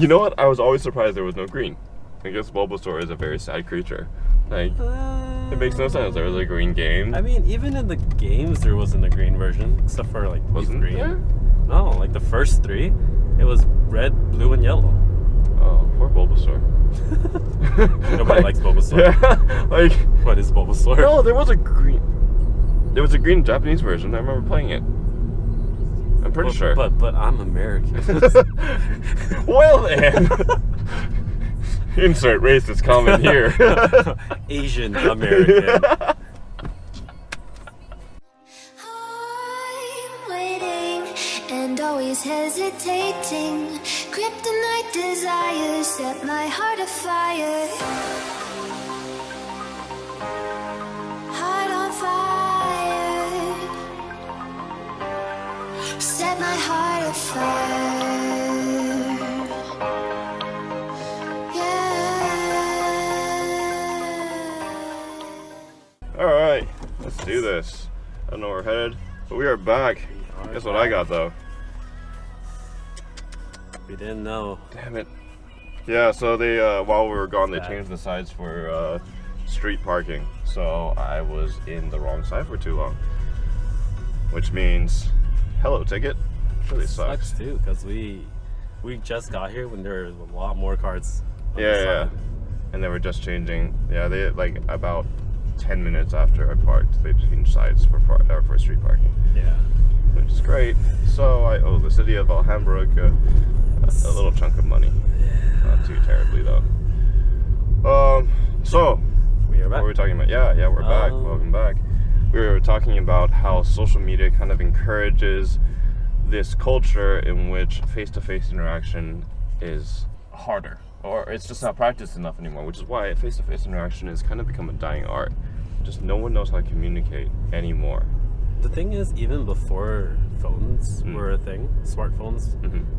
You know what? I was always surprised there was no green. I guess Bulbasaur is a very sad creature. Like, it makes no sense. There was a green game. I mean, even in the games, there wasn't a green version, except for like Wasn't green. there? No, like the first 3, it was red, blue, and yellow. Oh, poor Bulbasaur. Nobody likes Bulbasaur. Yeah, like. What is Bulbasaur? No, there was a green. There was a green Japanese version. I remember playing it. I'm pretty sure. But I'm American. Well then. Insert racist comment here. Asian American. I'm waiting and always hesitating. Kryptonite desires set my heart afire. Heart on fire. Set my heart afire. Alright, let's do this. I don't know where we're headed, but we are back. Guess what I got though? We didn't know. Damn it. Yeah, so they, while we were gone, they changed the sides for street parking. So I was in the wrong side for too long. Which means, hello ticket. Really sucks. Too, because we just got here when there was a lot more cars on the Yeah. side. And they were just changing. Yeah, they like about 10 minutes after I parked, they changed sides for street parking. Yeah. Which is great. So I owe the city of Alhambra a little chunk of money. Yeah. Not too terribly though. So We are back. what were we talking about? Yeah, we're back. Welcome back. We were talking about how social media kind of encourages this culture in which face-to-face interaction is harder, or it's just not practiced enough anymore, which is why face-to-face interaction has kind of become a dying art. Just no one knows how to communicate anymore. The thing is, even before phones were a thing, smartphones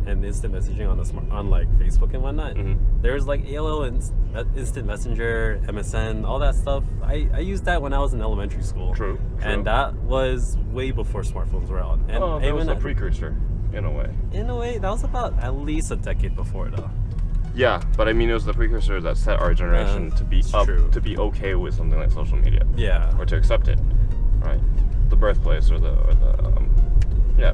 and instant messaging on like Facebook and whatnot, there's like AOL and Instant Messenger, MSN, all that stuff. I used that when I was in elementary school. True. And that was way before smartphones were out. And That was a precursor, in a way. In a way, that was about at least a decade before, though. Yeah, but I mean, it was the precursor that set our generation to be to be okay with something like social media. Yeah. Or to accept it, right? The birthplace or the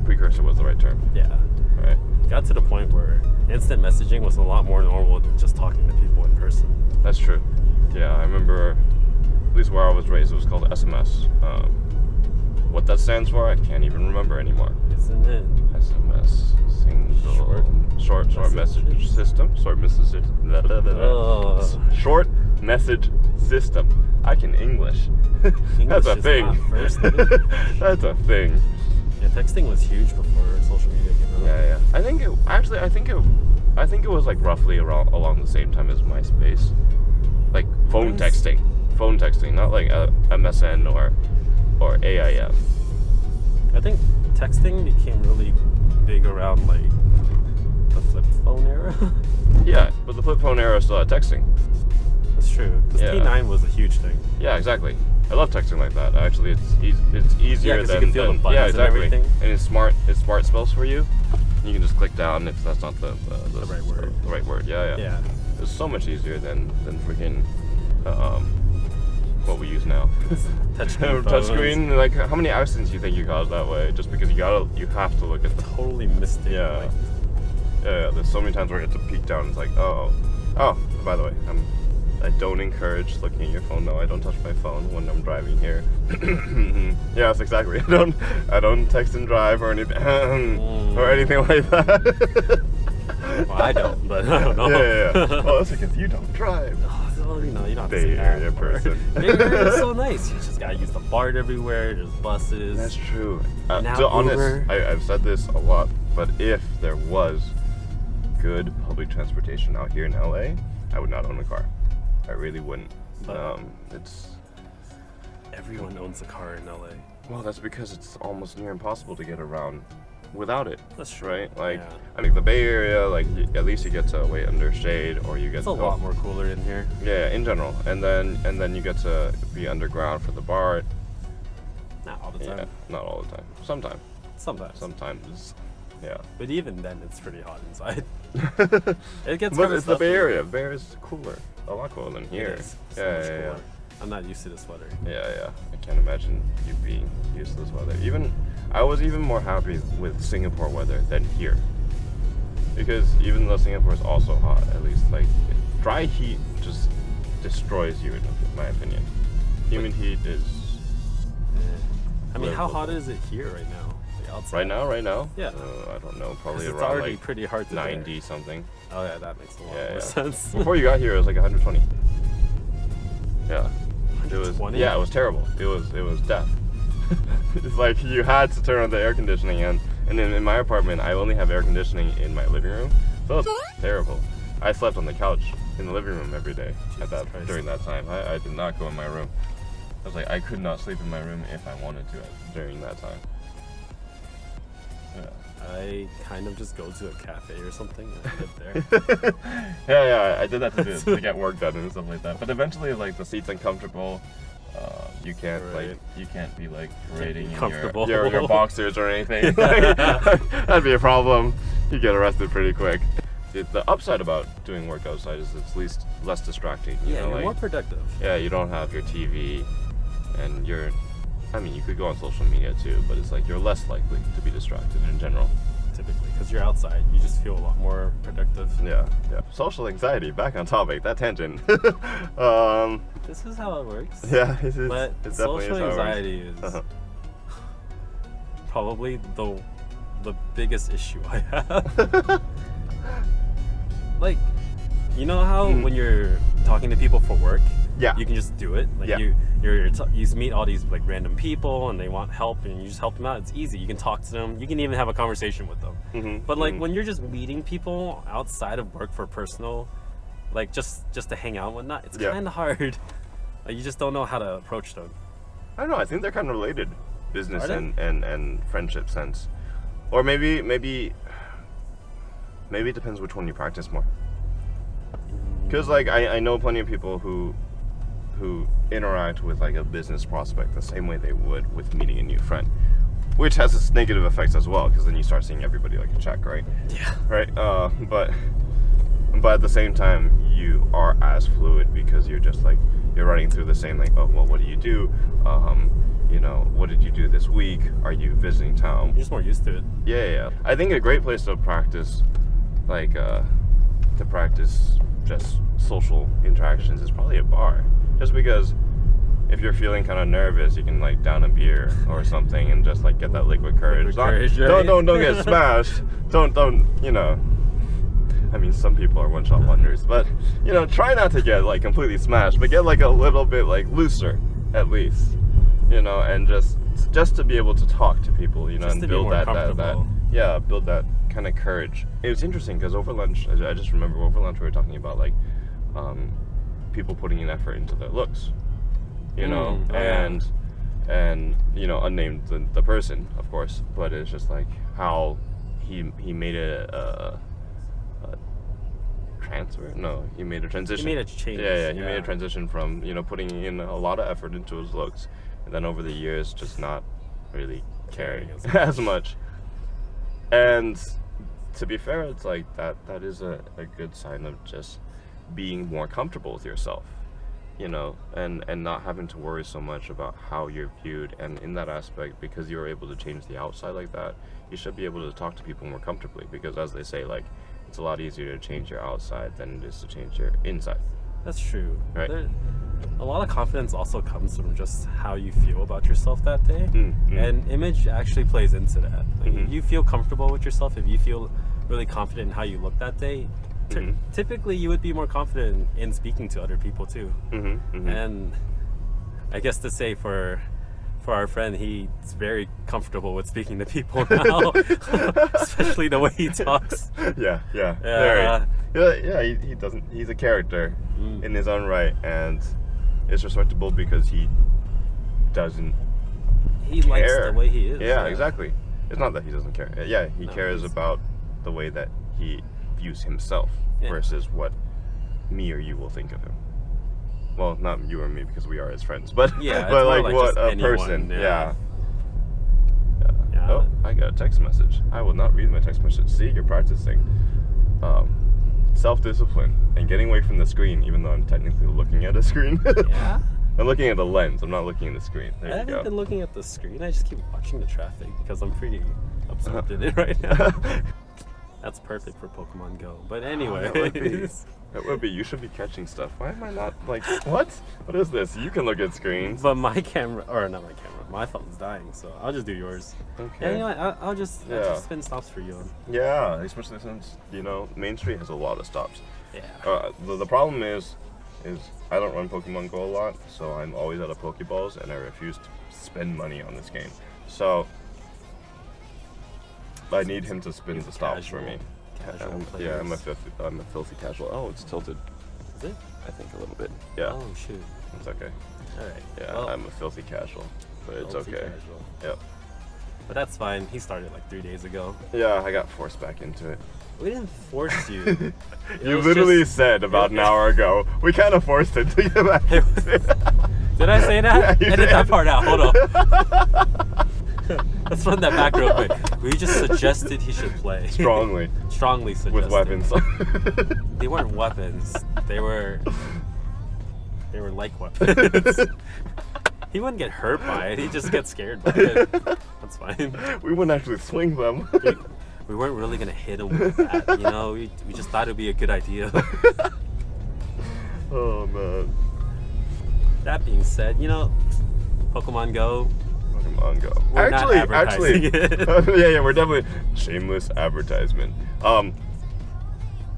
precursor was the right term. Yeah. Right. Got to the point where instant messaging was a lot more normal than just talking to people in person. That's true. Yeah, I remember, at least where I was raised, it was called SMS. What that stands for, I can't even remember anymore. Isn't it? SMS, short message system. Short message system. I can English. That's a thing. That's a thing. Yeah, texting was huge before social media came out. Yeah. I think it was like roughly along the same time as MySpace. Like phone texting, not like MSN or AIM. I think texting became really big around like the flip phone era. Yeah, but the flip phone era still had texting. That's true. Because T9 was a huge thing. Yeah, exactly. I love texting like that. Actually, it's easier than you can feel the buttons and everything. And it's smart spells for you. You can just click down if that's not the right word. The right word. Yeah. It's so much easier than freaking what we use now. Touchscreen. Like, how many accidents do you think you caused that way? Just because you have to look at the totally missed it. Yeah. Like, yeah. There's so many times where you have to peek down. It's like, oh. By the way, I don't encourage looking at your phone. No, I don't touch my phone when I'm driving here. Yes, exactly. I don't text and drive or anything or anything like that. Well, I don't, but I don't know. Yeah. Well, that's because you don't drive. Oh, you don't have to Bay say Area that. person. Bay Area is so nice. You just gotta use the BART everywhere. There's buses. That's true. Now To be honest, Uber. I've said this a lot, but if there was good public transportation out here in LA, I would not own a car. I really wouldn't. It's Everyone owns a car in LA. Well, that's because it's almost near impossible to get around without it. That's true. Right? Like, yeah. I mean, the Bay Area, like, at least you get to wait under shade, or you get It's a lot more cooler in here. Yeah, in general, and then you get to be underground for the BART. Not all the time. Yeah, not all the time. Sometimes. Sometimes. Sometimes. Yeah. But even then, it's pretty hot inside. It gets But kind of it's the Bay stuffy. Area. Bay Area is cooler. A lot cooler than here. It is so Yeah, much yeah, yeah. cooler. I'm not used to this weather. Yeah. I can't imagine you being used to this weather. I was even more happy with Singapore weather than here. Because even though Singapore is also hot, at least like dry heat just destroys you in my opinion. Humid heat is I mean, how livable. hot is it here right now? Like outside? right now? Yeah. I don't know, 'Cause probably it's around already like pretty hard to bear. 90 something. Oh yeah, that makes a lot Yeah, more yeah. sense. Before you got here, it was like 120. Yeah. It was 120? Yeah, it was terrible. It was death. It's like you had to turn on the air conditioning and then in my apartment I only have air conditioning in my living room. So it's terrible. I slept on the couch in the living room every day during that time. I did not go in my room. I was like I could not sleep in my room if I wanted to during that time. Yeah. I kind of just go to a cafe or something and live there. yeah, I did that to get work done and stuff like that. But eventually, like the seat's uncomfortable. You can't you can't be like parading in your boxers or anything. That'd be a problem. You get arrested pretty quick. The upside about doing work outside is it's less distracting. You're more productive. Yeah, you don't have your TV, and I mean, you could go on social media too, but it's like you're less likely to be distracted in general. Typically, because you're outside, you just feel a lot more productive. Yeah. Social anxiety, back on topic, that tangent. This is how it works. Yeah, But it's social definitely anxiety is probably the biggest issue I have. Like, you know how when you're talking to people for work, Yeah. you can just do it. Like Yeah. you meet all these like random people and they want help and you just help them out. It's easy. You can talk to them. You can even have a conversation with them. But like when you're just meeting people outside of work for personal, like just to hang out and whatnot, it's kind of hard. Like, you just don't know how to approach them. I don't know, I think they're kind of related, business Are they? and friendship sense. Or maybe it depends which one you practice more. Because like I know plenty of people who interact with like a business prospect the same way they would with meeting a new friend, which has its negative effects as well, because then you start seeing everybody like a check, right? Yeah. Right. But at the same time, you are as fluid because you're just like you're running through the same like, oh well, what do you do? What did you do this week? Are you visiting town? You're just more used to it. Yeah. I think a great place to practice, like, just social interactions is probably a bar. Just because if you're feeling kind of nervous, you can like down a beer or something and just like get that liquid courage. Right? Don't get smashed. Don't. I mean, some people are one-shot wonders, but try not to get like completely smashed, but get like a little bit like looser at least. And just to be able to talk to people, and build build that kind of courage. It was interesting because over lunch, I just remember over lunch we were talking about like people putting an effort into their looks, and unnamed the person, of course, but it's just like how he made a transfer. No, he made a transition. He made a change. Yeah, he made a transition from putting in a lot of effort into his looks, and then over the years just not really caring as much. And to be fair, it's like that is a good sign of just being more comfortable with yourself, and not having to worry so much about how you're viewed. And in that aspect, because you're able to change the outside like that, you should be able to talk to people more comfortably, because as they say, like, it's a lot easier to change your outside than it is to change your inside. That's true. Right. A lot of confidence also comes from just how you feel about yourself that day. And image actually plays into that. Like, if you feel comfortable with yourself, if you feel really confident in how you look that day, typically you would be more confident in speaking to other people too. And I guess to say for our friend, he's very comfortable with speaking to people now, especially the way he talks. Yeah. He doesn't. He's a character in his own right, and it's respectable because he doesn't. He likes the way he is. Yeah, exactly. It's not that he doesn't care. Yeah, he cares about the way that he views himself versus what me or you will think of him. Well, not you or me, because we are his friends, but but like what a anyone, person. Yeah. Oh, I got a text message. I will not read my text message. See, you're practicing. self-discipline and getting away from the screen, even though I'm technically looking at a screen. Yeah. I'm looking at the lens. I'm not looking at the screen. There I you haven't go. been looking at the screen. I just keep watching the traffic because I'm pretty absorbed in it right now. That's perfect for Pokemon Go. But anyway, that would be. You should be catching stuff. Why am I not like what? What is this? You can look at screens. But my camera, or not my camera, my phone's dying, so I'll just do yours. Okay. Yeah, you know what? I'll just spin stops for you. Yeah, especially since Main Street has a lot of stops. Yeah. The problem is I don't run Pokemon Go a lot, so I'm always out of Pokeballs, and I refuse to spend money on this game. So I need him to spin the stops for me. Casual players. Yeah, I'm a filthy casual. Oh, it's tilted. Is it? I think a little bit. Yeah. Oh shoot. It's okay. All right. Yeah, well, I'm a filthy casual, but it's filthy okay. casual. Yep. But that's fine. He started like 3 days ago. Yeah, I got forced back into it. We didn't force you. You literally said about an hour ago, we kind of forced it to get back into it. Did I say that? Yeah, you Edit did. that part out. Hold on. Let's run that back real quick. We just suggested he should play. Strongly. Strongly suggested. With weapons. They weren't weapons. They were like weapons. He wouldn't get hurt by it. He'd just get scared by it. That's fine. We wouldn't actually swing them. We weren't really gonna hit him with that, we just thought it'd be a good idea. Oh man. That being said, Pokemon Go. Pokemon Go. We're not advertising it. yeah, we're definitely shameless advertisement.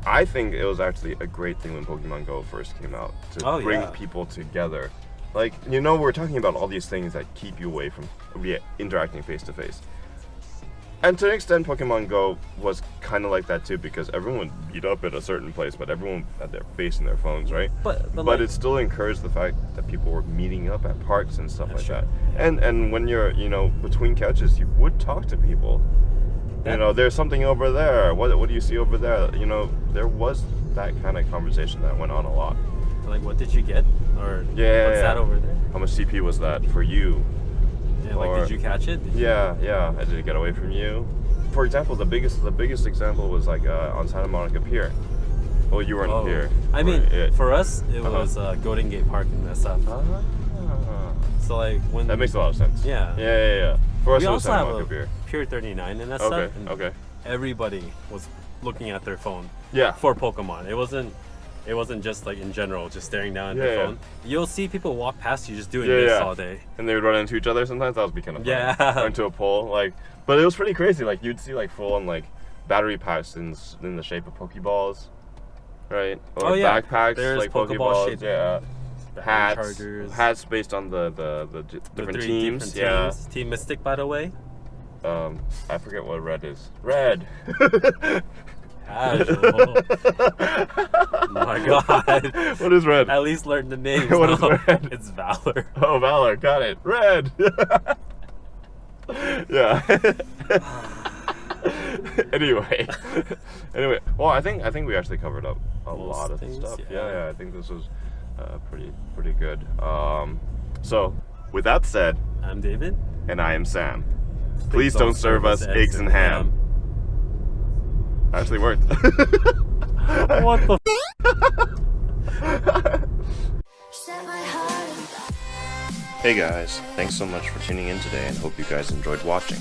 I think it was actually a great thing when Pokemon Go first came out to bring people together. Like, we're talking about all these things that keep you away from interacting face to face. And to an extent, Pokemon Go was kind of like that too, because everyone would meet up at a certain place, but everyone had their face in their phones, right? But it still encouraged the fact that people were meeting up at parks and stuff like that. And when you're, between couches, you would talk to people. There's something over there. What do you see over there? There was that kind of conversation that went on a lot. Like, what did you get? Or what's that over there? How much CP was that for you? Yeah, like, did you catch it? Yeah. Did it get away from you? For example, the biggest example was like on Santa Monica Pier. Well, you weren't here. I mean, for us, it was Golden Gate Park in SF. So like when that makes a lot of sense. Yeah. For us, we it was also Santa have Monica a Pier. Pier 39 in SF. Okay. Everybody was looking at their phone. Yeah. For Pokemon, it wasn't just like in general, just staring down at their phone. You'll see people walk past you just doing this all day. And they would run into each other sometimes. That would be kind of fun. Yeah. Or into a pole, but it was pretty crazy. Like you'd see like full on like battery packs in the shape of Pokeballs, right? Or backpacks. There's like Pokeball shaped hats based on the different teams. Teams. Team Mystic, by the way. I forget what red is. Red. Casual. Oh my god. What is red? At least learn the names. What is red? It's Valor. Oh, Valor. Got it. Red. Yeah. Anyway. Well, I think we actually covered up a lot of stuff. Yeah. I think this was pretty good. So, with that said, I'm David. And I am Sam. Please don't serve us eggs and ham. Actually worked. What the Set my heart. Hey guys, thanks so much for tuning in today and hope you guys enjoyed watching.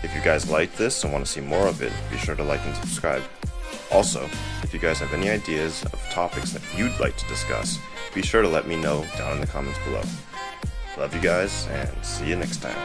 If you guys liked this and want to see more of it, be sure to like and subscribe. Also, if you guys have any ideas of topics that you'd like to discuss, be sure to let me know down in the comments below. Love you guys and see you next time.